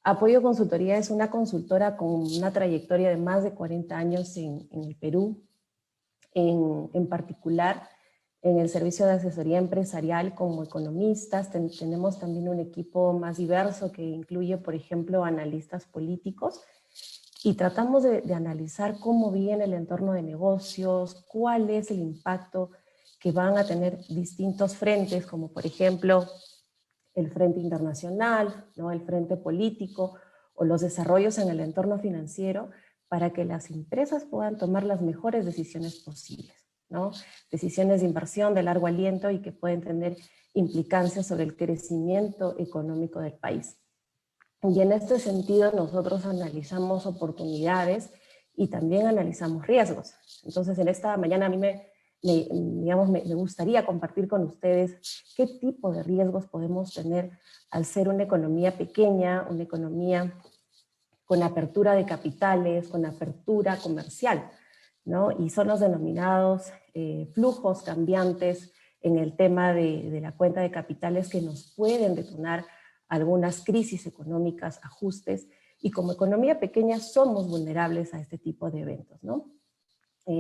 Apoyo Consultoría es una consultora con una trayectoria de más de 40 años en el Perú, en particular en el servicio de asesoría empresarial como economistas. Tenemos también un equipo más diverso que incluye, por ejemplo, analistas políticos, y tratamos de analizar cómo viene el entorno de negocios, cuál es el impacto que van a tener distintos frentes, como por ejemplo el frente internacional, ¿no?, el frente político o los desarrollos en el entorno financiero, para que las empresas puedan tomar las mejores decisiones posibles, ¿no? Decisiones de inversión de largo aliento y que pueden tener implicancias sobre el crecimiento económico del país. Y en este sentido nosotros analizamos oportunidades y también analizamos riesgos. Entonces en esta mañana a mí me gustaría compartir con ustedes qué tipo de riesgos podemos tener al ser una economía pequeña, una economía con apertura de capitales, con apertura comercial, ¿no? Y son los denominados flujos cambiantes en el tema de la cuenta de capitales, que nos pueden detonar algunas crisis económicas, ajustes, y como economía pequeña somos vulnerables a este tipo de eventos, ¿no?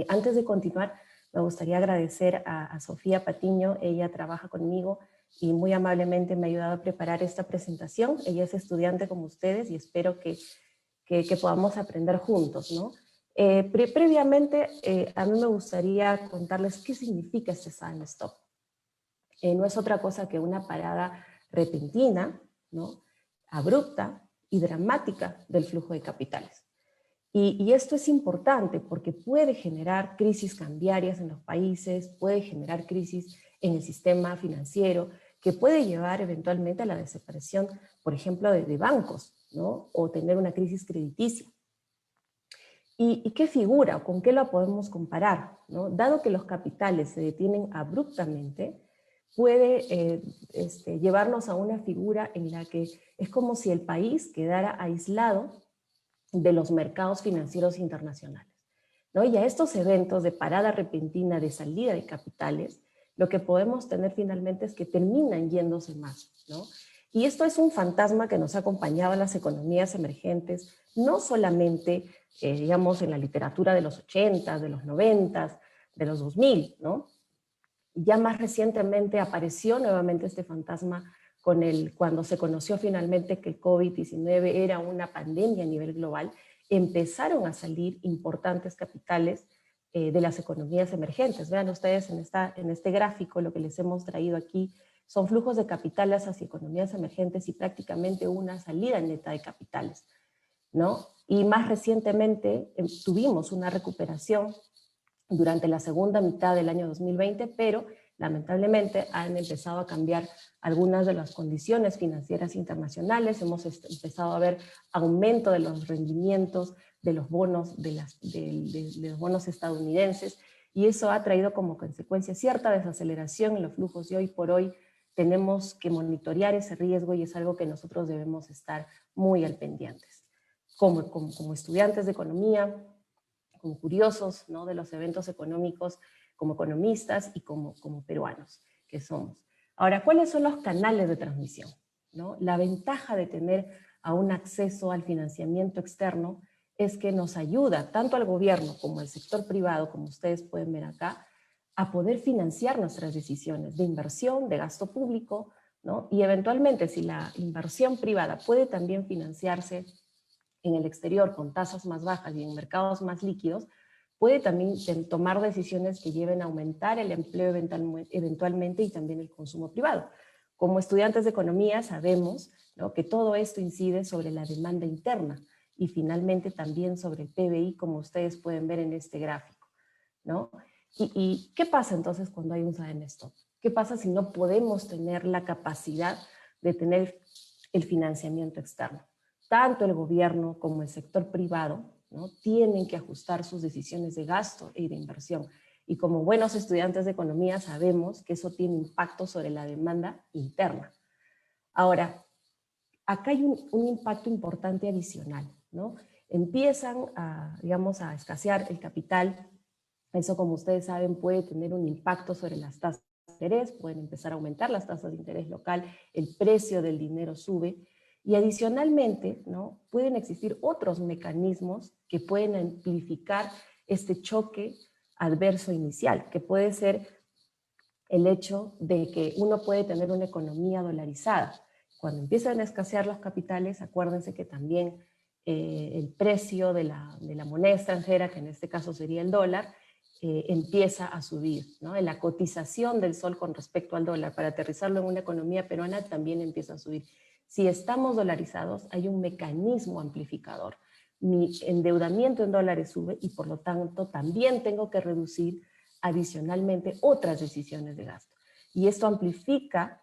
Antes de continuar, me gustaría agradecer a Sofía Patiño. Ella trabaja conmigo y muy amablemente me ha ayudado a preparar esta presentación. Ella es estudiante como ustedes y espero que podamos aprender juntos, ¿no? Previamente, a mí me gustaría contarles qué significa este sudden stop. No es otra cosa que una parada repentina, ¿no?, abrupta y dramática del flujo de capitales. Y esto es importante porque puede generar crisis cambiarias en los países, puede generar crisis en el sistema financiero, que puede llevar eventualmente a la desaparición, por ejemplo, de bancos, ¿no?, o tener una crisis crediticia. ¿Y qué figura o con qué la podemos comparar, ¿no? Dado que los capitales se detienen abruptamente, puede llevarnos a una figura en la que es como si el país quedara aislado de los mercados financieros internacionales, ¿no? Y a estos eventos de parada repentina, de salida de capitales, lo que podemos tener finalmente es que terminan yéndose más, ¿no? Y esto es un fantasma que nos ha acompañado a las economías emergentes, no solamente, digamos, en la literatura de los 80, de los 90, de los 2000, ¿no? Ya más recientemente apareció nuevamente este fantasma cuando se conoció finalmente que el COVID-19 era una pandemia a nivel global. Empezaron a salir importantes capitales de las economías emergentes. Vean ustedes en este gráfico, lo que les hemos traído aquí son flujos de capitales hacia economías emergentes y prácticamente una salida neta de capitales, ¿no? Y más recientemente tuvimos una recuperación durante la segunda mitad del año 2020, pero lamentablemente han empezado a cambiar algunas de las condiciones financieras internacionales. Hemos empezado a ver aumento de los rendimientos de los bonos, de los bonos estadounidenses, y eso ha traído como consecuencia cierta desaceleración en los flujos, y hoy por hoy tenemos que monitorear ese riesgo y es algo que nosotros debemos estar muy al pendientes. Como estudiantes de economía, como curiosos, ¿no?, de los eventos económicos, como economistas y como peruanos que somos. Ahora, ¿cuáles son los canales de transmisión, ¿no? La ventaja de tener a un acceso al financiamiento externo es que nos ayuda tanto al gobierno como al sector privado, como ustedes pueden ver acá, a poder financiar nuestras decisiones de inversión, de gasto público, ¿no? Y eventualmente, si la inversión privada puede también financiarse en el exterior con tasas más bajas y en mercados más líquidos, puede también tomar decisiones que lleven a aumentar el empleo eventualmente y también el consumo privado. Como estudiantes de economía sabemos, ¿no?, que todo esto incide sobre la demanda interna y finalmente también sobre el PBI, como ustedes pueden ver en este gráfico, ¿no? ¿Y qué pasa entonces cuando hay un sudden stop? ¿Qué pasa si no podemos tener la capacidad de tener el financiamiento externo? Tanto el gobierno como el sector privado, ¿no?, tienen que ajustar sus decisiones de gasto y de inversión. Y como buenos estudiantes de economía sabemos que eso tiene impacto sobre la demanda interna. Ahora, acá hay un impacto importante adicional, ¿no? Empiezan a escasear el capital. Eso, como ustedes saben, puede tener un impacto sobre las tasas de interés, pueden empezar a aumentar las tasas de interés local, el precio del dinero sube, Y adicionalmente, ¿no?, pueden existir otros mecanismos que pueden amplificar este choque adverso inicial, que puede ser el hecho de que uno puede tener una economía dolarizada. Cuando empiezan a escasear los capitales, acuérdense que también el precio de la moneda extranjera, que en este caso sería el dólar, empieza a subir, ¿no? La cotización del sol con respecto al dólar, para aterrizarlo en una economía peruana, también empieza a subir. Si estamos dolarizados, hay un mecanismo amplificador. Mi endeudamiento en dólares sube y por lo tanto también tengo que reducir adicionalmente otras decisiones de gasto. Y esto amplifica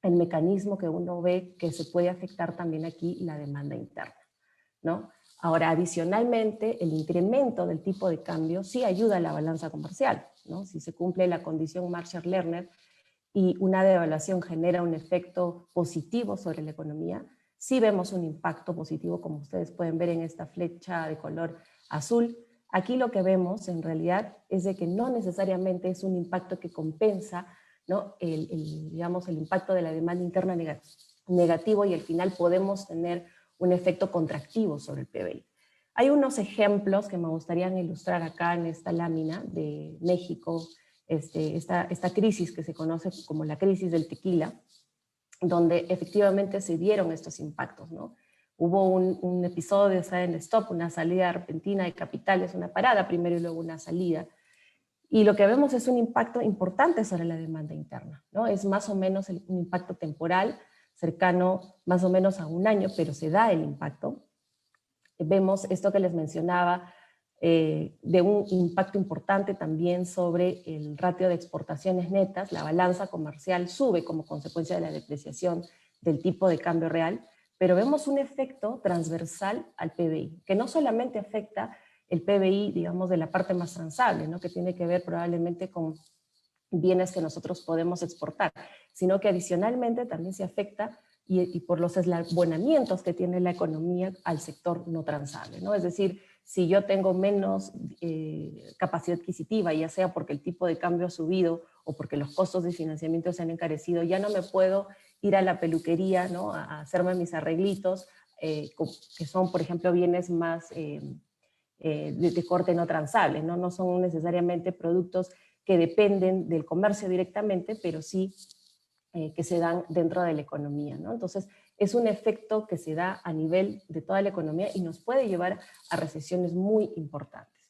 el mecanismo que uno ve que se puede afectar también aquí la demanda interna, ¿no? Ahora, adicionalmente, el incremento del tipo de cambio sí ayuda a la balanza comercial, ¿no? Si se cumple la condición Marshall-Lerner y una devaluación genera un efecto positivo sobre la economía, sí vemos un impacto positivo, como ustedes pueden ver en esta flecha de color azul. Aquí lo que vemos en realidad es de que no necesariamente es un impacto que compensa, ¿no?, digamos, el impacto de la demanda interna negativo, y al final podemos tener un efecto contractivo sobre el PBI. Hay unos ejemplos que me gustaría ilustrar acá en esta lámina de México, esta crisis que se conoce como la crisis del tequila, donde efectivamente se dieron estos impactos, ¿no? Hubo un episodio, en stop, una salida repentina de capitales, una parada primero y luego una salida. Y lo que vemos es un impacto importante sobre la demanda interna, ¿no? Es más o menos un impacto temporal, cercano más o menos a un año, pero se da el impacto. Vemos esto que les mencionaba, de un impacto importante también sobre el ratio de exportaciones netas. La balanza comercial sube como consecuencia de la depreciación del tipo de cambio real, pero vemos un efecto transversal al PBI, que no solamente afecta el PBI, digamos, de la parte más transable, ¿no?, que tiene que ver probablemente con bienes que nosotros podemos exportar, sino que adicionalmente también se afecta y por los eslabonamientos que tiene la economía al sector no transable, ¿no? Es decir, si yo tengo menos capacidad adquisitiva, ya sea porque el tipo de cambio ha subido o porque los costos de financiamiento se han encarecido, ya no me puedo ir a la peluquería, ¿no?, a hacerme mis arreglitos, que son, por ejemplo, bienes más de corte no transable, ¿no? No son necesariamente productos que dependen del comercio directamente, pero sí que se dan dentro de la economía, ¿no? Entonces, es un efecto que se da a nivel de toda la economía y nos puede llevar a recesiones muy importantes.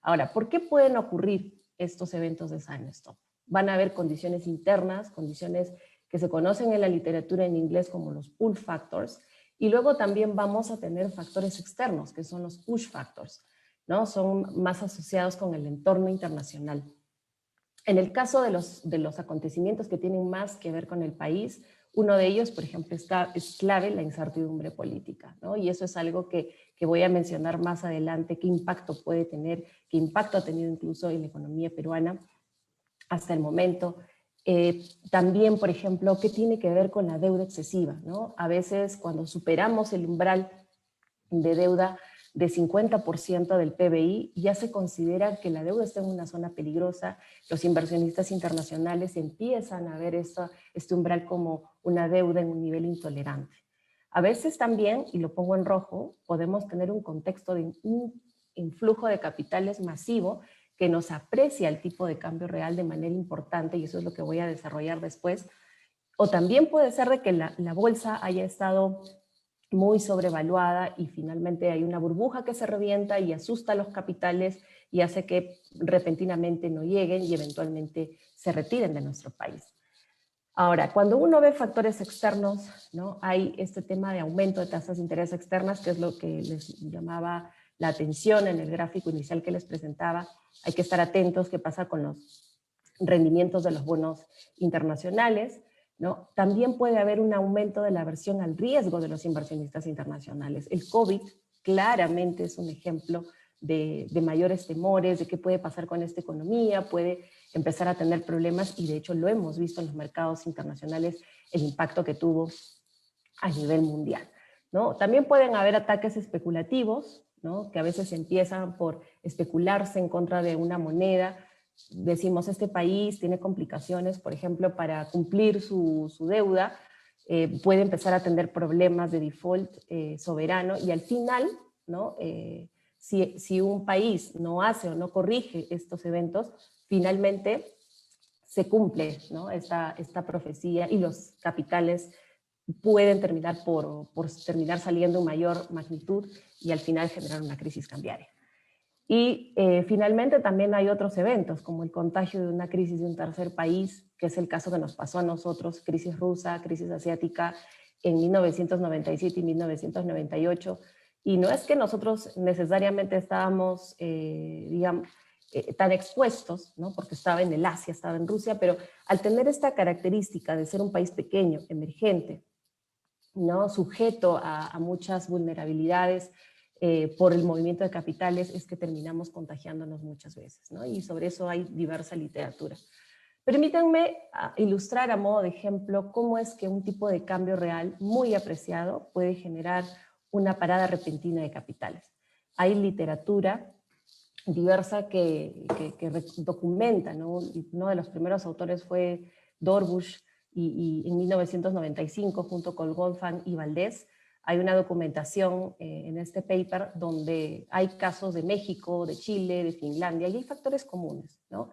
Ahora, ¿por qué pueden ocurrir estos eventos de sudden stop? Van a haber condiciones internas, condiciones que se conocen en la literatura en inglés como los pull factors, y luego también vamos a tener factores externos, que son los push factors, ¿no? Son más asociados con el entorno internacional. En el caso de los acontecimientos que tienen más que ver con el país, uno de ellos, por ejemplo, es clave la incertidumbre política, ¿no? Y eso es algo que voy a mencionar más adelante, qué impacto puede tener, qué impacto ha tenido incluso en la economía peruana hasta el momento. También, por ejemplo, qué tiene que ver con la deuda excesiva, ¿no? A veces cuando superamos el umbral de deuda de 50% del PBI, ya se considera que la deuda está en una zona peligrosa. Los inversionistas internacionales empiezan a ver este umbral como una deuda en un nivel intolerante. A veces también, y lo pongo en rojo, podemos tener un contexto de un influjo de capitales masivo que nos aprecia el tipo de cambio real de manera importante, y eso es lo que voy a desarrollar después. O también puede ser de que la bolsa haya estado muy sobrevaluada y finalmente hay una burbuja que se revienta y asusta a los capitales y hace que repentinamente no lleguen y eventualmente se retiren de nuestro país. Ahora, cuando uno ve factores externos, ¿no?, hay este tema de aumento de tasas de interés externas, que es lo que les llamaba la atención en el gráfico inicial que les presentaba. Hay que estar atentos qué pasa con los rendimientos de los bonos internacionales, ¿no? También puede haber un aumento de la aversión al riesgo de los inversionistas internacionales. El COVID claramente es un ejemplo de mayores temores, de qué puede pasar con esta economía, puede empezar a tener problemas, y de hecho lo hemos visto en los mercados internacionales, el impacto que tuvo a nivel mundial, ¿no? También pueden haber ataques especulativos, ¿no?, que a veces empiezan por especularse en contra de una moneda. Decimos, este país tiene complicaciones, por ejemplo, para cumplir su deuda, puede empezar a tener problemas de default soberano y al final, ¿no? Si un país no hace o no corrige estos eventos, finalmente se cumple, ¿no? esta profecía y los capitales pueden terminar por terminar saliendo en mayor magnitud y al final generar una crisis cambiaria. Y finalmente también hay otros eventos, como el contagio de una crisis de un tercer país, que es el caso que nos pasó a nosotros, crisis rusa, crisis asiática, en 1997 y 1998. Y no es que nosotros necesariamente estábamos, digamos, tan expuestos, ¿no? Porque estaba en el Asia, estaba en Rusia, pero al tener esta característica de ser un país pequeño, emergente, ¿no? Sujeto a muchas vulnerabilidades, por el movimiento de capitales, es que terminamos contagiándonos muchas veces, ¿no? Y sobre eso hay diversa literatura. Permítanme ilustrar a modo de ejemplo cómo es que un tipo de cambio real muy apreciado puede generar una parada repentina de capitales. Hay literatura diversa que documenta, ¿no? Uno de los primeros autores fue Dorbush, y en 1995, junto con Goldfang y Valdés, hay una documentación en este paper donde hay casos de México, de Chile, de Finlandia, y hay factores comunes, ¿no?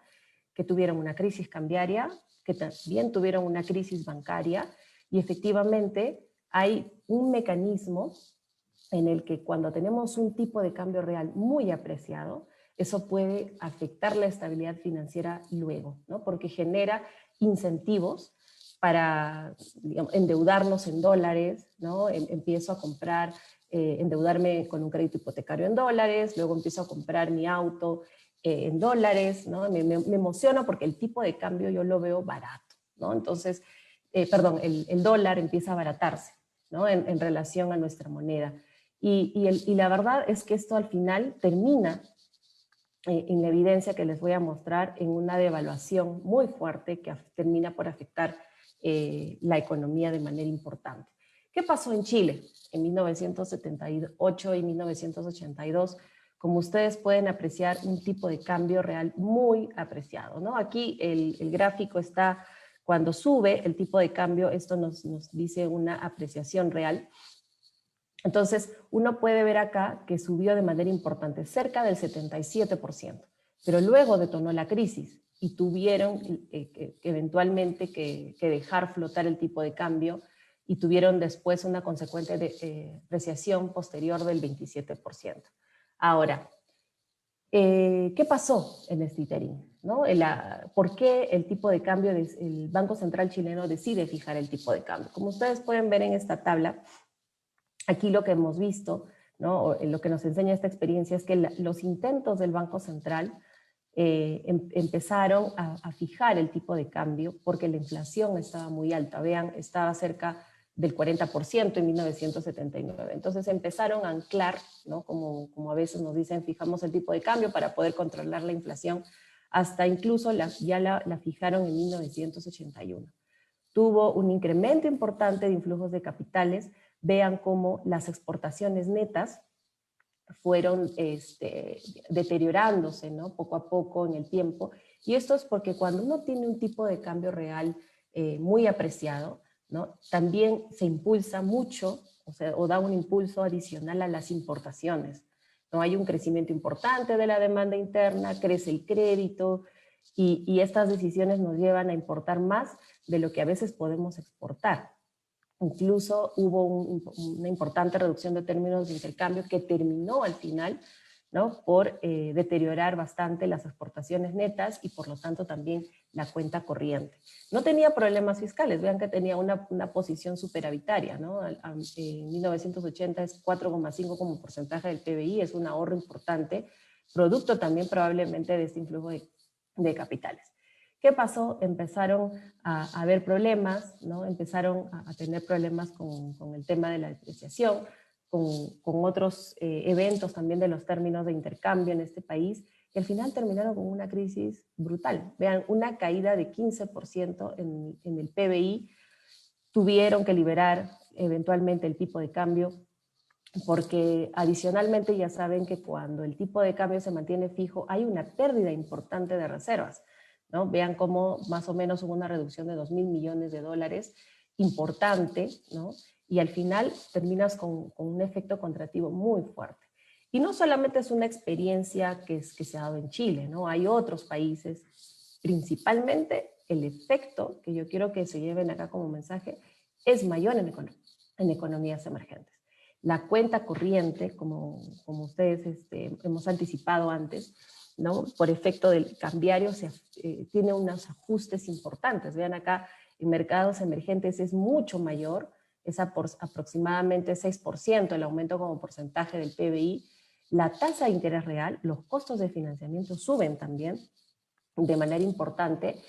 Que tuvieron una crisis cambiaria, que también tuvieron una crisis bancaria, y efectivamente hay un mecanismo en el que cuando tenemos un tipo de cambio real muy apreciado, eso puede afectar la estabilidad financiera luego, ¿no? Porque genera incentivos para, digamos, endeudarnos en dólares, ¿no? Empiezo a comprar, endeudarme con un crédito hipotecario en dólares, luego empiezo a comprar mi auto en dólares, ¿no? Me emociono porque el tipo de cambio yo lo veo barato, ¿no? Entonces, perdón, el dólar empieza a abaratarse, ¿no? En relación a nuestra moneda. Y la verdad es que esto al final termina en la evidencia que les voy a mostrar en una devaluación muy fuerte que termina por afectar la economía de manera importante. ¿Qué pasó en Chile en 1978 y 1982? Como ustedes pueden apreciar, un tipo de cambio real muy apreciado, ¿no? Aquí el gráfico está cuando sube el tipo de cambio, esto nos dice una apreciación real. Entonces, uno puede ver acá que subió de manera importante, cerca del 77%, pero luego detonó la crisis y tuvieron eventualmente que dejar flotar el tipo de cambio y tuvieron después una consecuente depreciación posterior del 27%. Ahora, ¿qué pasó en este interín? ¿No? ¿Por qué el tipo de cambio, el Banco Central chileno decide fijar el tipo de cambio? Como ustedes pueden ver en esta tabla, aquí lo que hemos visto, ¿no? Lo que nos enseña esta experiencia es que los intentos del Banco Central empezaron a fijar el tipo de cambio porque la inflación estaba muy alta. Vean, estaba cerca del 40% en 1979. Entonces empezaron a anclar, ¿no? Como a veces nos dicen, fijamos el tipo de cambio para poder controlar la inflación, hasta incluso ya la fijaron en 1981. Tuvo un incremento importante de influjos de capitales. Vean cómo las exportaciones netas fueron deteriorándose, ¿no? Poco a poco en el tiempo. Y esto es porque cuando uno tiene un tipo de cambio real muy apreciado, ¿no? También se impulsa mucho, o da un impulso adicional a las importaciones, ¿no? Hay un crecimiento importante de la demanda interna, crece el crédito, y estas decisiones nos llevan a importar más de lo que a veces podemos exportar. Incluso hubo una importante reducción de términos de intercambio que terminó al final, ¿no? Por deteriorar bastante las exportaciones netas y por lo tanto también la cuenta corriente. No tenía problemas fiscales, vean que tenía una posición superavitaria, ¿no? En 1980 es 4,5 como porcentaje del PBI, es un ahorro importante, producto también probablemente de este influjo de capitales. ¿Qué pasó? Empezaron a haber problemas, ¿no? Empezaron a tener problemas con el tema de la depreciación, con otros eventos también de los términos de intercambio en este país, y al final terminaron con una crisis brutal. Vean, una caída de 15% en el PBI, tuvieron que liberar eventualmente el tipo de cambio, porque adicionalmente ya saben que cuando el tipo de cambio se mantiene fijo, hay una pérdida importante de reservas, ¿no? Vean cómo más o menos hubo una reducción de 2.000 millones de dólares, importante, ¿no? Y al final terminas con un efecto contractivo muy fuerte. Y no solamente es una experiencia que se ha dado en Chile, ¿no? Hay otros países, principalmente el efecto que yo quiero que se lleven acá como mensaje es mayor en economías emergentes. La cuenta corriente, como ustedes hemos anticipado antes, ¿no? Por efecto del cambiario tiene unos ajustes importantes. Vean acá, en mercados emergentes es mucho mayor, es aproximadamente 6% el aumento como porcentaje del PBI. La tasa de interés real, los costos de financiamiento suben también de manera importante,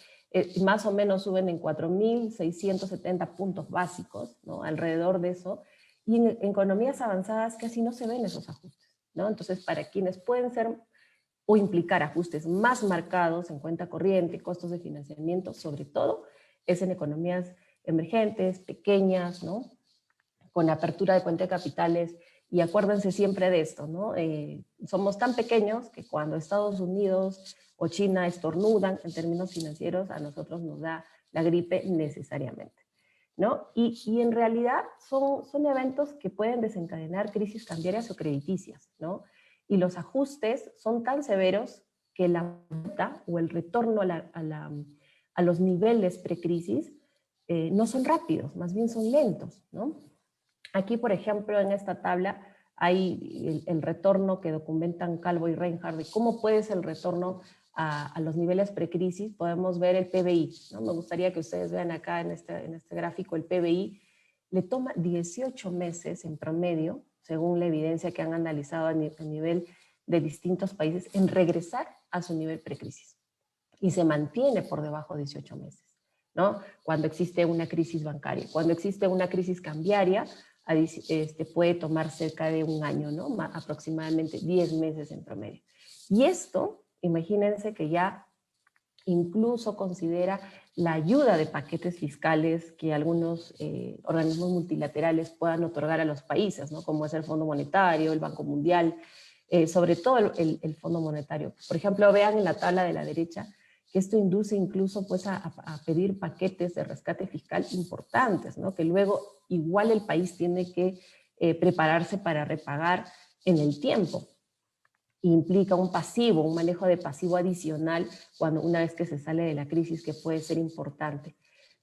más o menos suben en 4.670 puntos básicos, ¿no? Alrededor de eso, y en economías avanzadas casi no se ven esos ajustes, ¿no? Entonces, para quienes pueden ser o implicar ajustes más marcados en cuenta corriente, costos de financiamiento, sobre todo, es en economías emergentes, pequeñas, ¿no? Con apertura de cuenta de capitales, y acuérdense siempre de esto, ¿no? Somos tan pequeños que cuando Estados Unidos o China estornudan en términos financieros, a nosotros nos da la gripe necesariamente, ¿no? Y en realidad son eventos que pueden desencadenar crisis cambiarias o crediticias, ¿no? Y los ajustes son tan severos que la vuelta o el retorno a los niveles precrisis no son rápidos, más bien son lentos, ¿no? Aquí, por ejemplo, en esta tabla hay el retorno que documentan Calvo y Reinhardt de cómo puede ser el retorno a los niveles precrisis. Podemos ver el PBI, ¿no? Me gustaría que ustedes vean acá en este gráfico el PBI. Le toma 18 meses en promedio, según la evidencia que han analizado a nivel de distintos países, en regresar a su nivel precrisis. Y se mantiene por debajo de 18 meses, ¿no? Cuando existe una crisis bancaria. Cuando existe una crisis cambiaria, puede tomar cerca de un año, ¿no? Aproximadamente 10 meses en promedio. Y esto, imagínense que ya incluso considera la ayuda de paquetes fiscales que algunos organismos multilaterales puedan otorgar a los países, ¿no? Como es el Fondo Monetario, el Banco Mundial, sobre todo el Fondo Monetario. Por ejemplo, vean en la tabla de la derecha que esto induce incluso pues, a pedir paquetes de rescate fiscal importantes, ¿no? Que luego igual el país tiene que prepararse para repagar en el tiempo. Implica un pasivo, un manejo de pasivo adicional una vez que se sale de la crisis, que puede ser importante.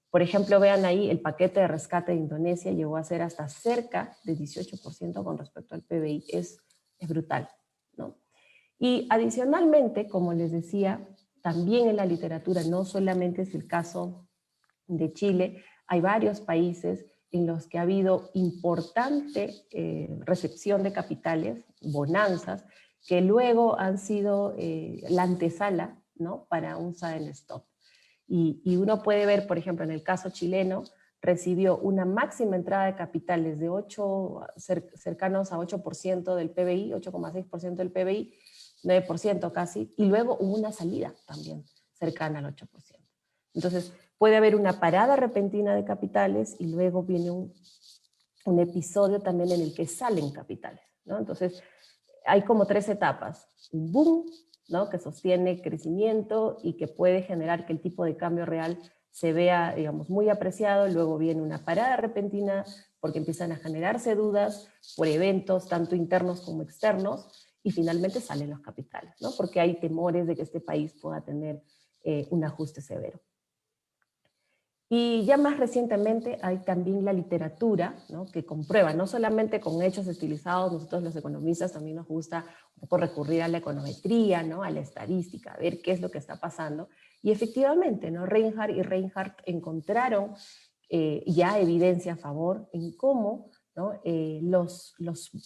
Por ejemplo, vean ahí, el paquete de rescate de Indonesia llegó a ser hasta cerca de 18% con respecto al PBI. Es brutal, ¿no? Y adicionalmente, como les decía, también en la literatura, no solamente es el caso de Chile, hay varios países en los que ha habido importante recepción de capitales, bonanzas, que luego han sido la antesala, ¿no? Para un sudden stop. Y uno puede ver, por ejemplo, en el caso chileno, recibió una máxima entrada de capitales de cercanos a 8% del PBI, 8,6% del PBI, 9% casi, y luego hubo una salida también cercana al 8%. Entonces, puede haber una parada repentina de capitales y luego viene un episodio también en el que salen capitales, ¿no? Entonces, hay como 3 etapas. Un boom, ¿no? Que sostiene crecimiento y que puede generar que el tipo de cambio real se vea, digamos, muy apreciado. Luego viene una parada repentina porque empiezan a generarse dudas por eventos tanto internos como externos, y finalmente salen los capitales, ¿no? Porque hay temores de que este país pueda tener un ajuste severo. Y ya más recientemente hay también la literatura, ¿no? Que comprueba, no solamente con hechos estilizados, nosotros los economistas también nos gusta un poco recurrir a la econometría, ¿no? A la estadística, a ver qué es lo que está pasando. Y efectivamente, ¿no? Reinhardt encontraron ya evidencia a favor en cómo, ¿no? Los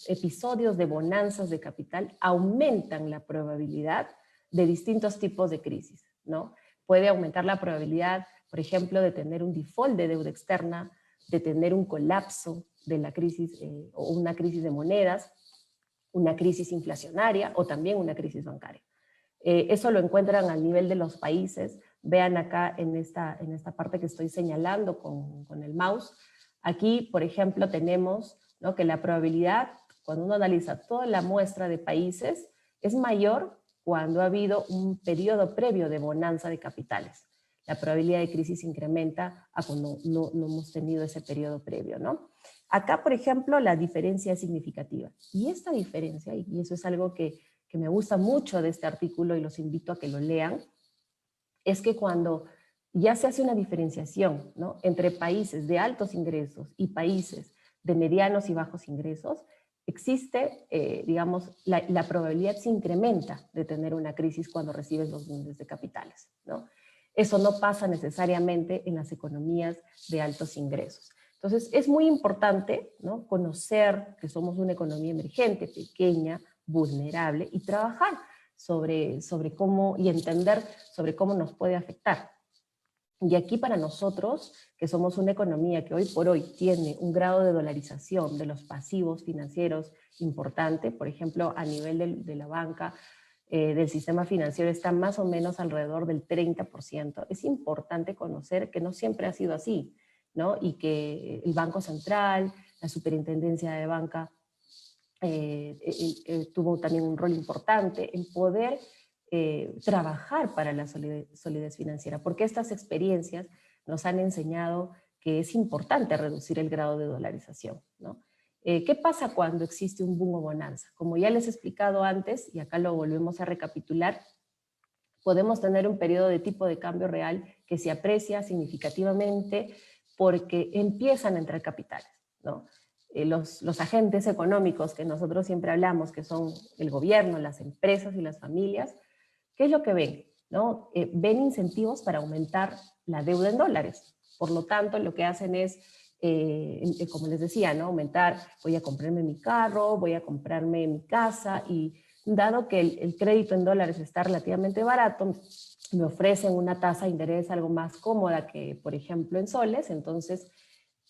episodios de bonanzas de capital aumentan la probabilidad de distintos tipos de crisis, ¿no? Puede aumentar la probabilidad, por ejemplo, de tener un default de deuda externa, de tener un colapso de la crisis o una crisis de monedas, una crisis inflacionaria o también una crisis bancaria. Eso lo encuentran al nivel de los países. Vean acá en esta parte que estoy señalando con el mouse. Aquí, por ejemplo, tenemos, ¿no? Que la probabilidad, cuando uno analiza toda la muestra de países, es mayor cuando ha habido un periodo previo de bonanza de capitales. la probabilidad de crisis incrementa a cuando no hemos tenido ese periodo previo, ¿no? Acá, por ejemplo, la diferencia es significativa. Y esta diferencia, y eso es algo que me gusta mucho de este artículo y los invito a que lo lean, es que cuando ya se hace una diferenciación, ¿no?, entre países de altos ingresos y países de medianos y bajos ingresos, existe, digamos, la probabilidad se incrementa de tener una crisis cuando recibes los bienes de capitales, ¿no? Eso no pasa necesariamente en las economías de altos ingresos. Entonces, es muy importante, ¿no?, conocer que somos una economía emergente, pequeña, vulnerable, y trabajar sobre cómo, y entender sobre cómo nos puede afectar. Y aquí para nosotros, que somos una economía que hoy por hoy tiene un grado de dolarización de los pasivos financieros importante, por ejemplo, a nivel de la banca, del sistema financiero está más o menos alrededor del 30%. Es importante conocer que no siempre ha sido así, ¿no? Y que el Banco Central, la Superintendencia de Banca, tuvo también un rol importante en poder trabajar para la solidez financiera, porque estas experiencias nos han enseñado que es importante reducir el grado de dolarización, ¿no? ¿Qué pasa cuando existe un boom o bonanza? Como ya les he explicado antes, y acá lo volvemos a recapitular, podemos tener un periodo de tipo de cambio real que se aprecia significativamente porque empiezan a entrar capitales, ¿no? Los agentes económicos que nosotros siempre hablamos, que son el gobierno, las empresas y las familias, ¿qué es lo que ven? ¿No? Ven incentivos para aumentar la deuda en dólares. Por lo tanto, lo que hacen es, como les decía, ¿no?, aumentar, voy a comprarme mi carro, voy a comprarme mi casa, y dado que el crédito en dólares está relativamente barato, me ofrecen una tasa de interés algo más cómoda que, por ejemplo, en soles, entonces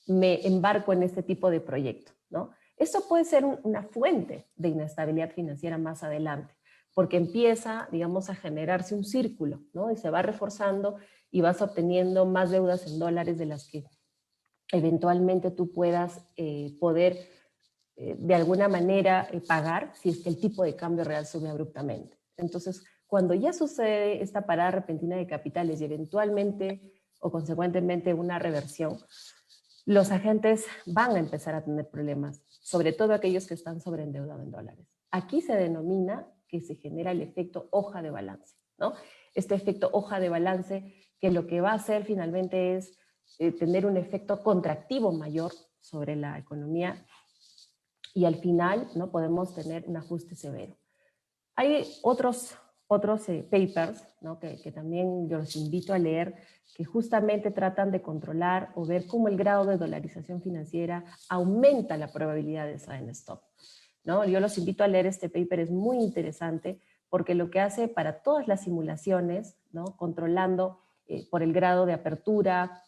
me embarco en este tipo de proyecto, ¿no? Esto puede ser una fuente de inestabilidad financiera más adelante, porque empieza, digamos, a generarse un círculo, ¿no? Y se va reforzando y vas obteniendo más deudas en dólares de las que eventualmente tú puedas poder de alguna manera pagar si es que el tipo de cambio real sube abruptamente. Entonces, cuando ya sucede esta parada repentina de capitales y eventualmente o consecuentemente una reversión, los agentes van a empezar a tener problemas, sobre todo aquellos que están sobreendeudados en dólares. Aquí se denomina que se genera el efecto hoja de balance, ¿no? Este efecto hoja de balance, que lo que va a hacer finalmente es tener un efecto contractivo mayor sobre la economía, y al final, ¿no?, podemos tener un ajuste severo. Hay otros papers, ¿no?, que también yo los invito a leer, que justamente tratan de controlar o ver cómo el grado de dolarización financiera aumenta la probabilidad de sudden stop, ¿no? Yo los invito a leer este paper, es muy interesante, porque lo que hace para todas las simulaciones, ¿no?, controlando por el grado de apertura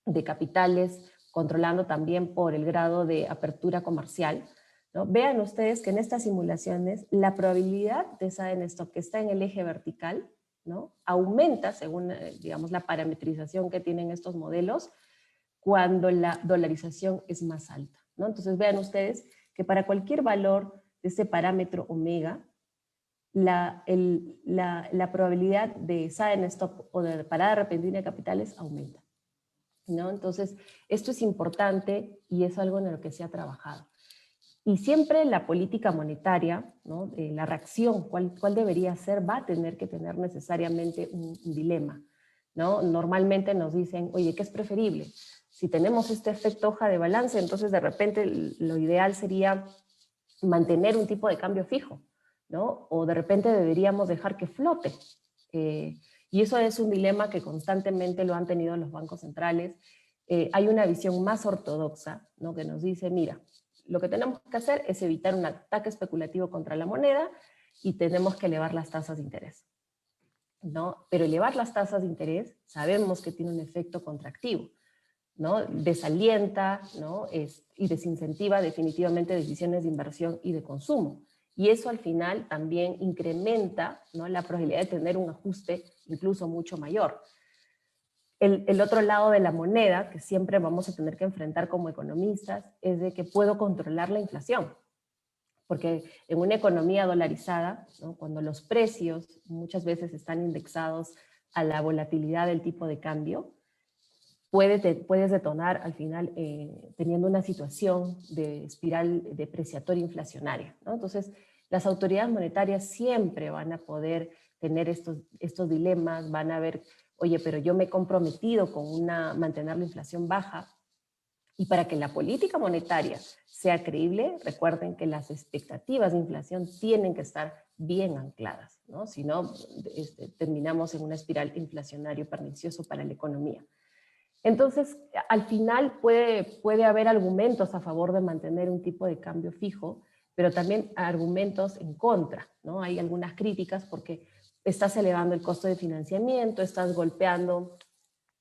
de capitales, controlando también por el grado de apertura comercial, ¿no? Vean ustedes que en estas simulaciones la probabilidad de sudden stop, que está en el eje vertical, ¿no?, aumenta según, digamos, la parametrización que tienen estos modelos cuando la dolarización es más alta, ¿no? Entonces vean ustedes que para cualquier valor de este parámetro omega, la probabilidad de sudden stop o de parada repentina de capitales aumenta, ¿no? Entonces, esto es importante y es algo en lo que se ha trabajado. Y siempre la política monetaria, ¿no?, la reacción, ¿cuál debería ser? Va a tener que tener necesariamente un dilema, ¿no? Normalmente nos dicen, oye, ¿qué es preferible? Si tenemos este efecto hoja de balance, entonces de repente lo ideal sería mantener un tipo de cambio fijo, ¿no? O de repente deberíamos dejar que flote. Y eso es un dilema que constantemente lo han tenido los bancos centrales. Hay una visión más ortodoxa, ¿no?, que nos dice, mira, lo que tenemos que hacer es evitar un ataque especulativo contra la moneda y tenemos que elevar las tasas de interés, ¿no? Pero elevar las tasas de interés sabemos que tiene un efecto contractivo, ¿no? Desalienta, ¿no?, y desincentiva definitivamente decisiones de inversión y de consumo. Y eso al final también incrementa, ¿no?, la probabilidad de tener un ajuste incluso mucho mayor. El otro lado de la moneda, que siempre vamos a tener que enfrentar como economistas, es de que puedo controlar la inflación. Porque en una economía dolarizada, ¿no?, cuando los precios muchas veces están indexados a la volatilidad del tipo de cambio, puedes detonar al final teniendo una situación de espiral depreciatoria inflacionaria, ¿no? Entonces, las autoridades monetarias siempre van a poder tener estos dilemas, van a ver, oye, pero yo me he comprometido con mantener la inflación baja, y para que la política monetaria sea creíble, recuerden que las expectativas de inflación tienen que estar bien ancladas, ¿no? Si no, terminamos en una espiral inflacionaria pernicioso para la economía. Entonces, al final puede haber argumentos a favor de mantener un tipo de cambio fijo, pero también argumentos en contra, ¿no? Hay algunas críticas porque estás elevando el costo de financiamiento, estás golpeando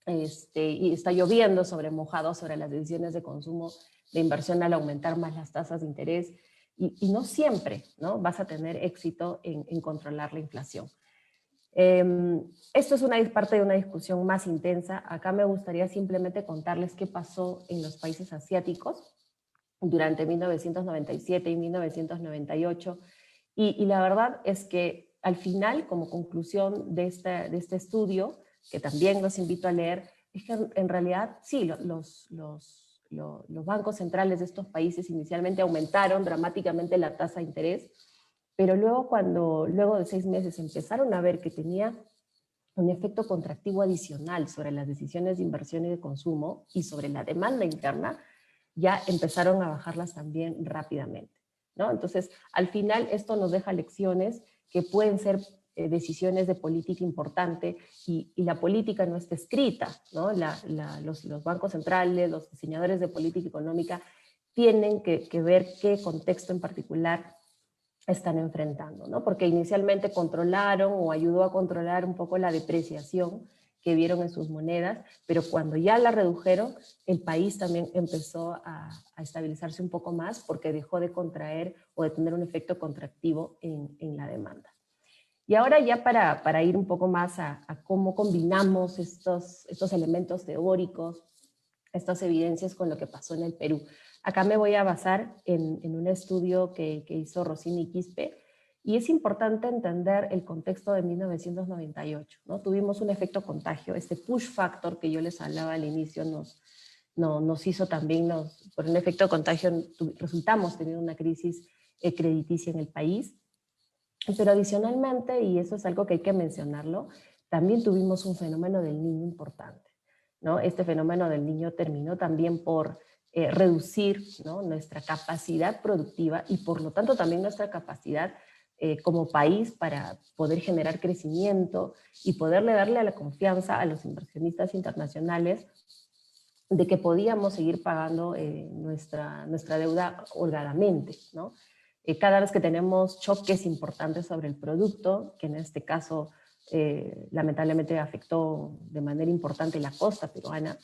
y está lloviendo sobre mojado sobre las decisiones de consumo de inversión al aumentar más las tasas de interés, y no siempre, ¿no?, vas a tener éxito en controlar la inflación. Esto es parte de una discusión más intensa. Acá me gustaría simplemente contarles qué pasó en los países asiáticos durante 1997 y 1998. Y la verdad es que al final, como conclusión de este estudio, que también los invito a leer, es que en realidad sí, los bancos centrales de estos países inicialmente aumentaron dramáticamente la tasa de interés, pero luego de 6 meses empezaron a ver que tenía un efecto contractivo adicional sobre las decisiones de inversión y de consumo y sobre la demanda interna, ya empezaron a bajarlas también rápidamente, ¿no? Entonces, al final esto nos deja lecciones que pueden ser decisiones de política importante, y la política no está escrita, ¿no? Los bancos centrales, los diseñadores de política económica tienen que ver qué contexto en particular están enfrentando, ¿no? Porque inicialmente controlaron o ayudó a controlar un poco la depreciación que vieron en sus monedas, pero cuando ya la redujeron, el país también empezó a estabilizarse un poco más porque dejó de contraer o de tener un efecto contractivo en la demanda. Y ahora ya para ir un poco más a cómo combinamos estos elementos teóricos, estas evidencias con lo que pasó en el Perú. Acá me voy a basar en un estudio que hizo Rossini y Quispe, y es importante entender el contexto de 1998, ¿no? Tuvimos un efecto contagio, este push factor que yo les hablaba al inicio nos hizo también, por un efecto contagio resultamos teniendo una crisis crediticia en el país, pero adicionalmente, y eso es algo que hay que mencionarlo, también tuvimos un fenómeno del niño importante, ¿no? Este fenómeno del niño terminó también por reducir, ¿no?, nuestra capacidad productiva y por lo tanto también nuestra capacidad como país para poder generar crecimiento y poderle darle la confianza a los inversionistas internacionales de que podíamos seguir pagando nuestra deuda holgadamente, ¿no? Cada vez que tenemos choques importantes sobre el producto, que en este caso lamentablemente afectó de manera importante la costa peruana,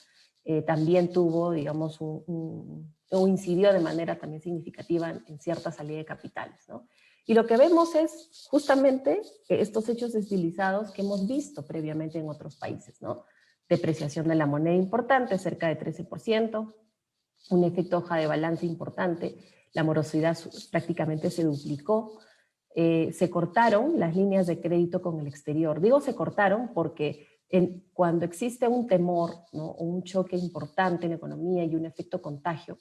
también tuvo, digamos, o incidió de manera también significativa en cierta salida de capitales, ¿no? Y lo que vemos es justamente estos hechos estilizados que hemos visto previamente en otros países, ¿no? Depreciación de la moneda importante, cerca de 13%, un efecto hoja de balance importante, la morosidad prácticamente se duplicó, se cortaron las líneas de crédito con el exterior. Digo se cortaron porque cuando existe un temor, ¿no?, o un choque importante en la economía y un efecto contagio,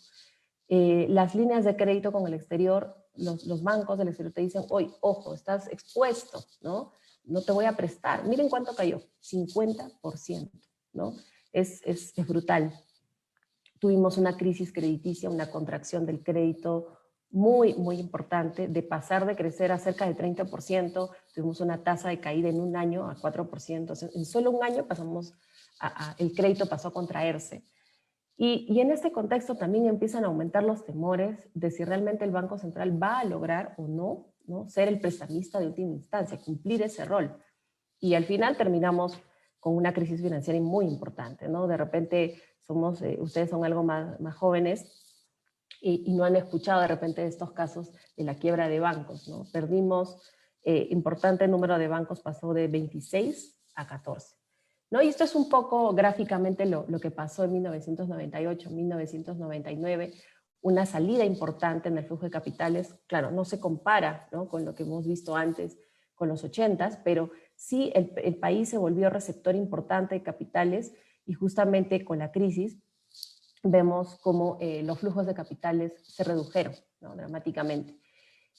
las líneas de crédito con el exterior, los bancos del exterior te dicen, oye, ojo, estás expuesto, ¿no? No te voy a prestar. Miren cuánto cayó, 50%, ¿no? Es brutal. Tuvimos una crisis crediticia, una contracción del crédito muy, muy importante, de pasar de crecer a cerca de 30%, tuvimos una tasa de caída en un año a 4%, o sea, en solo un año el crédito pasó a contraerse. Y en este contexto también empiezan a aumentar los temores de si realmente el Banco Central va a lograr o no, ¿no?, ser el prestamista de última instancia, cumplir ese rol. Y al final terminamos con una crisis financiera muy importante, ¿no? De repente ustedes son algo más jóvenes y no han escuchado de repente de estos casos de la quiebra de bancos, ¿no? Perdimos importante número de bancos, pasó de 26 a 14. ¿No? Y esto es un poco gráficamente lo que pasó en 1998, 1999, una salida importante en el flujo de capitales. Claro, no se compara, ¿no?, con lo que hemos visto antes, con los 80s, pero sí el país se volvió receptor importante de capitales y justamente con la crisis vemos cómo los flujos de capitales se redujeron, ¿no?, dramáticamente.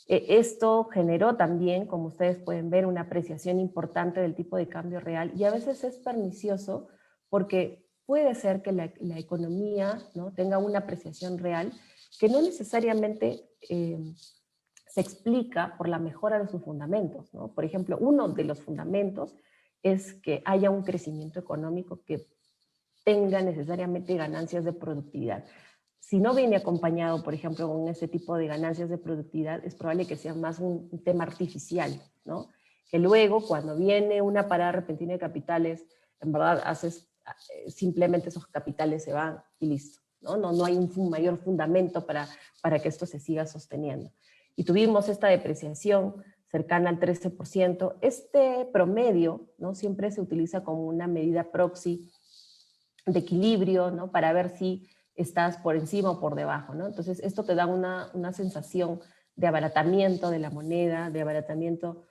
Esto generó también, como ustedes pueden ver, una apreciación importante del tipo de cambio real y a veces es pernicioso porque puede ser que la economía, ¿no?, tenga una apreciación real que no necesariamente se explica por la mejora de sus fundamentos, ¿no? Por ejemplo, uno de los fundamentos es que haya un crecimiento económico que tenga necesariamente ganancias de productividad. Si no viene acompañado, por ejemplo, con ese tipo de ganancias de productividad, es probable que sea más un tema artificial, ¿no? Que luego, cuando viene una parada repentina de capitales, en verdad simplemente esos capitales se van y listo, ¿no? No hay un mayor fundamento para que esto se siga sosteniendo. Y tuvimos esta depreciación cercana al 13%. Este promedio, ¿no?, siempre se utiliza como una medida proxy de equilibrio, ¿no?, para ver si estás por encima o por debajo, ¿no? Entonces, esto te da una sensación de abaratamiento de la moneda, de abaratamiento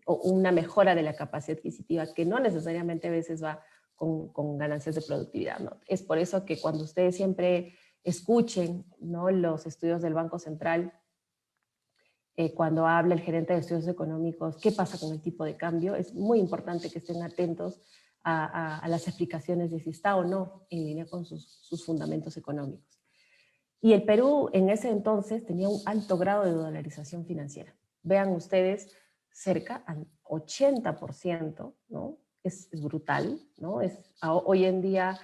o una mejora de la capacidad adquisitiva, que no necesariamente a veces va con ganancias de productividad, ¿no? Es por eso que cuando ustedes siempre escuchen, ¿no?, los estudios del Banco Central, cuando habla el gerente de estudios económicos, qué pasa con el tipo de cambio, es muy importante que estén atentos a las explicaciones de si está o no en línea con sus fundamentos económicos. Y el Perú en ese entonces tenía un alto grado de dolarización financiera. Vean ustedes, cerca al 80%, ¿no? Es brutal, ¿no? Hoy en día,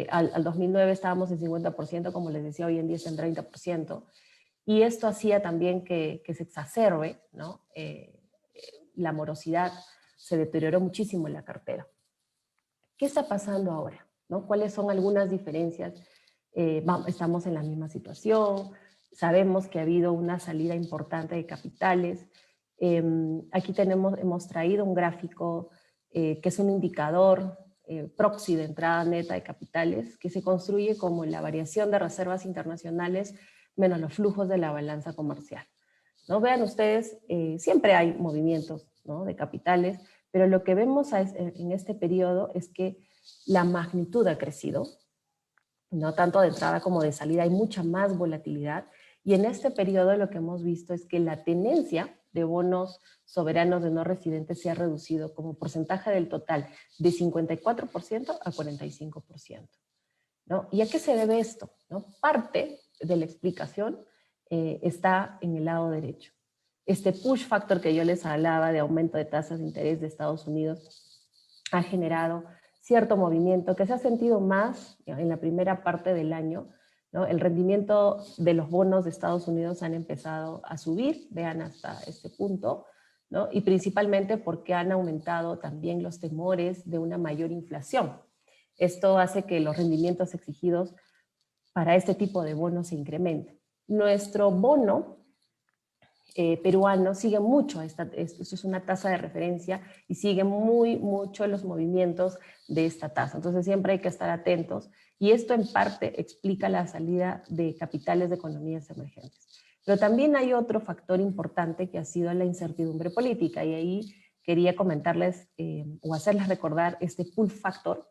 al 2009 estábamos en 50%, como les decía, hoy en día está en 30%. Y esto hacía también que se exacerbe, ¿no?, la morosidad, se deterioró muchísimo en la cartera. ¿Qué está pasando ahora, ¿no? ¿Cuáles son algunas diferencias? Estamos en la misma situación, sabemos que ha habido una salida importante de capitales. Aquí hemos traído un gráfico que es un indicador proxy de entrada neta de capitales, que se construye como la variación de reservas internacionales menos los flujos de la balanza comercial, ¿no? Vean ustedes, siempre hay movimientos, ¿no?, de capitales, pero lo que vemos en este periodo es que la magnitud ha crecido, no tanto de entrada como de salida, hay mucha más volatilidad, y en este periodo lo que hemos visto es que la tenencia de bonos soberanos de no residentes se ha reducido como porcentaje del total de 54% a 45%, ¿no? ¿Y a qué se debe esto, no? Parte de la explicación está en el lado derecho. Este push factor que yo les hablaba de aumento de tasas de interés de Estados Unidos ha generado cierto movimiento que se ha sentido más en la primera parte del año, ¿no? El rendimiento de los bonos de Estados Unidos han empezado a subir, vean hasta este punto, ¿no? Y principalmente porque han aumentado también los temores de una mayor inflación. Esto hace que los rendimientos exigidos para este tipo de bonos se incrementen. Nuestro bono peruano sigue mucho, esto es una tasa de referencia y sigue mucho los movimientos de esta tasa. Entonces siempre hay que estar atentos y esto en parte explica la salida de capitales de economías emergentes. Pero también hay otro factor importante que ha sido la incertidumbre política y ahí quería comentarles o hacerles recordar este pull factor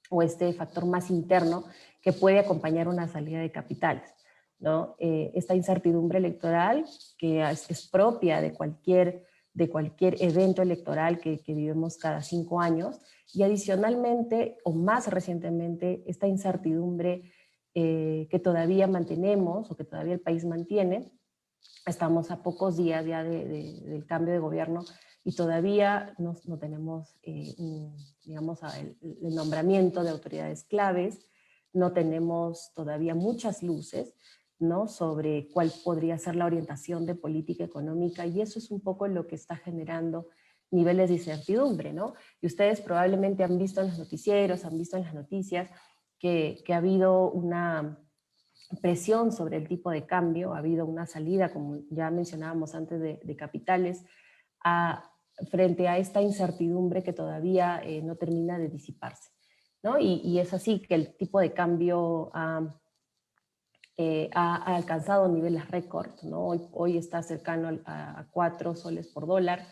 o este factor más interno que puede acompañar una salida de capitales, ¿no? Esta incertidumbre electoral que es propia de cualquier evento electoral que vivimos cada 5 años y adicionalmente o más recientemente esta incertidumbre que todavía mantenemos o que todavía el país mantiene. Estamos a pocos días ya del cambio de gobierno y todavía no tenemos, digamos, el nombramiento de autoridades claves, no tenemos todavía muchas luces, ¿no?, sobre cuál podría ser la orientación de política económica y eso es un poco lo que está generando niveles de incertidumbre, ¿no? Y ustedes probablemente han visto en los noticieros, han visto en las noticias que ha habido una presión sobre el tipo de cambio, ha habido una salida, como ya mencionábamos antes, de capitales frente a esta incertidumbre que todavía no termina de disiparse, ¿no? Y es así que el tipo de cambio ha alcanzado niveles récord, ¿no? Hoy está cercano a 4 soles por dólar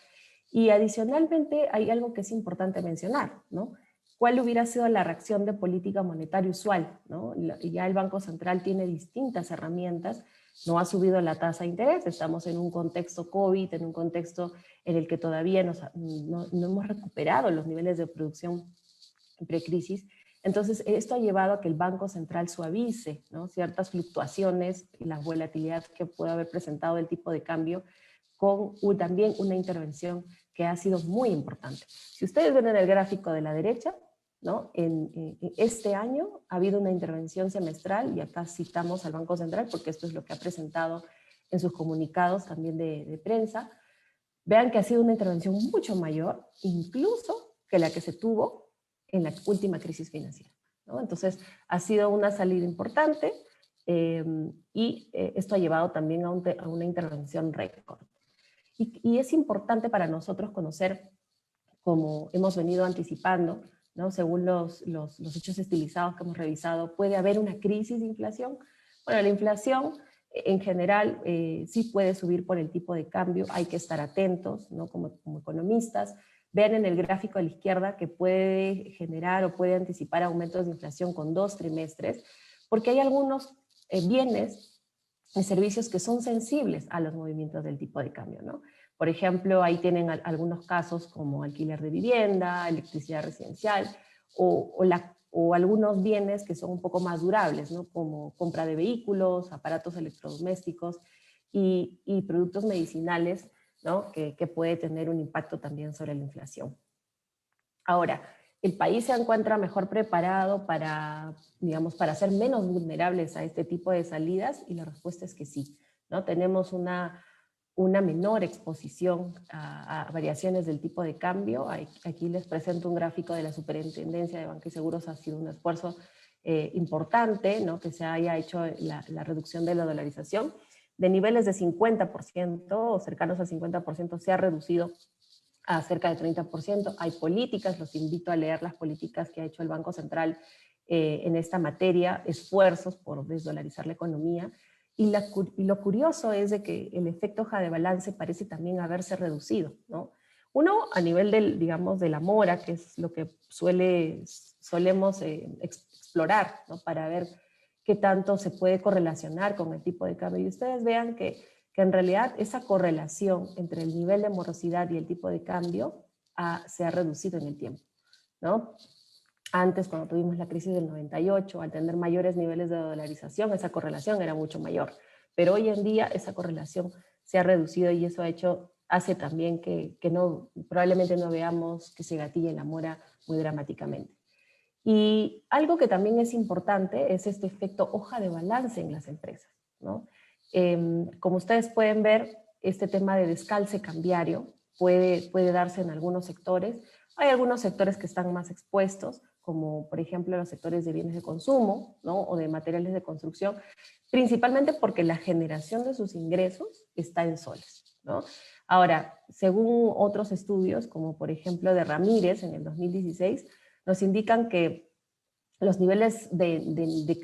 Y adicionalmente hay algo que es importante mencionar, ¿no? ¿Cuál hubiera sido la reacción de política monetaria usual, ¿no? Ya el Banco Central tiene distintas herramientas, no ha subido la tasa de interés, estamos en un contexto COVID, en un contexto en el que todavía no hemos recuperado los niveles de producción precrisis. Entonces, esto ha llevado a que el Banco Central suavice, ¿no?, ciertas fluctuaciones y la volatilidad que puede haber presentado el tipo de cambio, con también una intervención que ha sido muy importante. Si ustedes ven en el gráfico de la derecha, ¿no?, en este año ha habido una intervención semestral, y acá citamos al Banco Central porque esto es lo que ha presentado en sus comunicados también de prensa. Vean que ha sido una intervención mucho mayor, incluso que la que se tuvo en la última crisis financiera, ¿no? Entonces, ha sido una salida importante, esto ha llevado también a una intervención récord. Y es importante para nosotros conocer, como hemos venido anticipando, ¿no?, según los hechos estilizados que hemos revisado, puede haber una crisis de inflación. Bueno, la inflación en general sí puede subir por el tipo de cambio, hay que estar atentos, ¿no?, como economistas. Vean en el gráfico a la izquierda que puede generar o puede anticipar aumentos de inflación con 2 trimestres, porque hay algunos bienes y servicios que son sensibles a los movimientos del tipo de cambio, ¿no? Por ejemplo, ahí tienen algunos casos como alquiler de vivienda, electricidad residencial, o algunos bienes que son un poco más durables, ¿no?, como compra de vehículos, aparatos electrodomésticos y productos medicinales, ¿no?, que puede tener un impacto también sobre la inflación. Ahora, ¿el país se encuentra mejor preparado para, digamos, para ser menos vulnerables a este tipo de salidas? Y la respuesta es que sí, ¿no? Tenemos una menor exposición a variaciones del tipo de cambio. Aquí les presento un gráfico de la Superintendencia de Banca y Seguros. Ha sido un esfuerzo importante, ¿no?, que se haya hecho la reducción de la dolarización. De niveles de 50% o cercanos al 50% se ha reducido a cerca de 30%. Hay políticas, los invito a leer las políticas que ha hecho el Banco Central en esta materia, esfuerzos por desdolarizar la economía. Y lo curioso es de que el efecto hoja de balance parece también haberse reducido, ¿no? Uno, a nivel digamos, de la mora, que es lo que solemos explorar, ¿no?, para ver qué tanto se puede correlacionar con el tipo de cambio. Y ustedes vean que en realidad esa correlación entre el nivel de morosidad y el tipo de cambio se ha reducido en el tiempo, ¿no? Antes, cuando tuvimos la crisis del 98, al tener mayores niveles de dolarización, esa correlación era mucho mayor. Pero hoy en día esa correlación se ha reducido, y eso hace también que probablemente no veamos que se gatille la mora muy dramáticamente. Y algo que también es importante es este efecto hoja de balance en las empresas, ¿no? Como ustedes pueden ver, este tema de descalce cambiario puede darse en algunos sectores. Hay algunos sectores que están más expuestos, como por ejemplo los sectores de bienes de consumo, ¿no?, o de materiales de construcción, principalmente porque la generación de sus ingresos está en soles, ¿no? Ahora, según otros estudios, como por ejemplo de Ramírez en el 2016, nos indican que los niveles de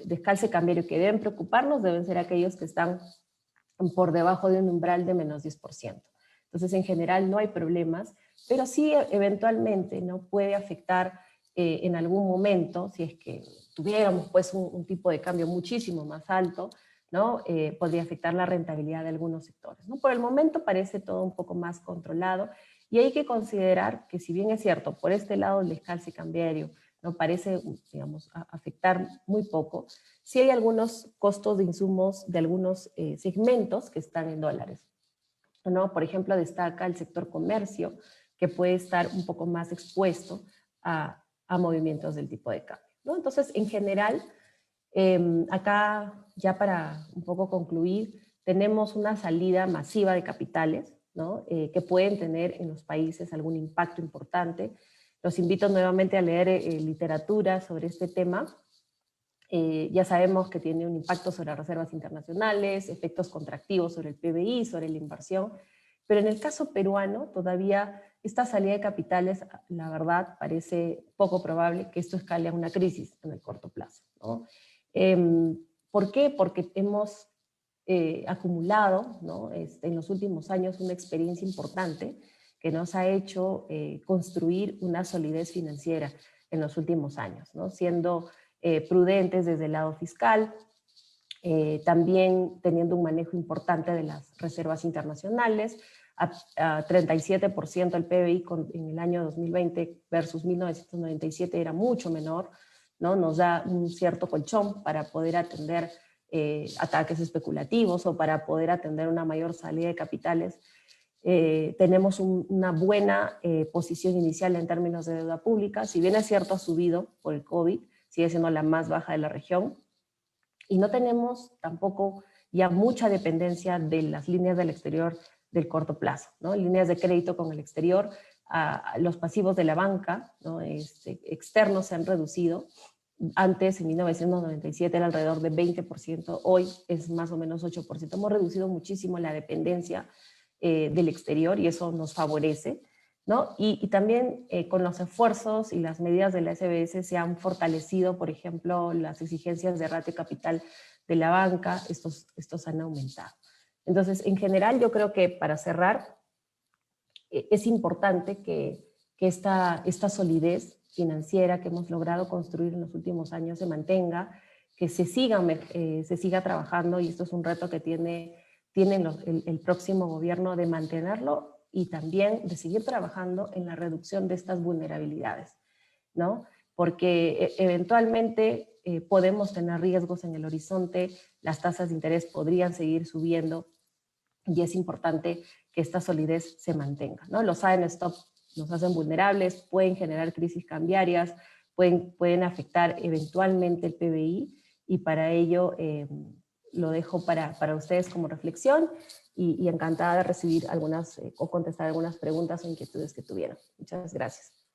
descalce cambiario que deben preocuparnos deben ser aquellos que están por debajo de un umbral de menos 10%. Entonces, en general no hay problemas, pero sí eventualmente, ¿no?, puede afectar en algún momento, si es que tuviéramos pues un tipo de cambio muchísimo más alto, ¿no?, podría afectar la rentabilidad de algunos sectores, ¿no? Por el momento parece todo un poco más controlado, y hay que considerar que, si bien es cierto, por este lado el descalce cambiario no parece, digamos, afectar muy poco, sí hay algunos costos de insumos de algunos segmentos que están en dólares, ¿no? Por ejemplo, destaca el sector comercio, que puede estar un poco más expuesto a movimientos del tipo de cambio, ¿no? Entonces, en general, acá, ya para un poco concluir, tenemos una salida masiva de capitales, ¿no?, que pueden tener en los países algún impacto importante. Los invito nuevamente a leer literatura sobre este tema. Ya sabemos que tiene un impacto sobre las reservas internacionales, efectos contractivos sobre el PBI, sobre la inversión, pero en el caso peruano todavía esta salida de capitales, la verdad, parece poco probable que esto escale a una crisis en el corto plazo, ¿no? ¿Por qué? Porque hemos acumulado, ¿no?, en los últimos años una experiencia importante que nos ha hecho construir una solidez financiera en los últimos años, ¿no? Siendo prudentes desde el lado fiscal, también teniendo un manejo importante de las reservas internacionales, a 37% del PBI en el año 2020 versus 1997 era mucho menor, ¿no? Nos da un cierto colchón para poder atender ataques especulativos o para poder atender una mayor salida de capitales. Tenemos una buena posición inicial en términos de deuda pública. Si bien es cierto, ha subido por el COVID, sigue siendo la más baja de la región. Y no tenemos tampoco ya mucha dependencia de las líneas del exterior del corto plazo, ¿no? Líneas de crédito con el exterior, los pasivos de la banca, ¿no? Externos se han reducido. Antes, en 1997, era alrededor de 20%, hoy es más o menos 8%. Hemos reducido muchísimo la dependencia del exterior y eso nos favorece, ¿no? Y también con los esfuerzos y las medidas de la SBS se han fortalecido, por ejemplo, las exigencias de ratio capital de la banca, estos han aumentado. Entonces, en general, yo creo que para cerrar, es importante que esta solidez financiera que hemos logrado construir en los últimos años se mantenga, que se siga trabajando, y esto es un reto que tiene el próximo gobierno, de mantenerlo y también de seguir trabajando en la reducción de estas vulnerabilidades, ¿no? Porque eventualmente podemos tener riesgos en el horizonte, las tasas de interés podrían seguir subiendo y es importante que esta solidez se mantenga, ¿no? Los sudden stop nos hacen vulnerables, pueden generar crisis cambiarias, pueden afectar eventualmente el PBI, y para ello lo dejo para ustedes como reflexión, y encantada de recibir algunas o contestar algunas preguntas o inquietudes que tuvieran. Muchas gracias.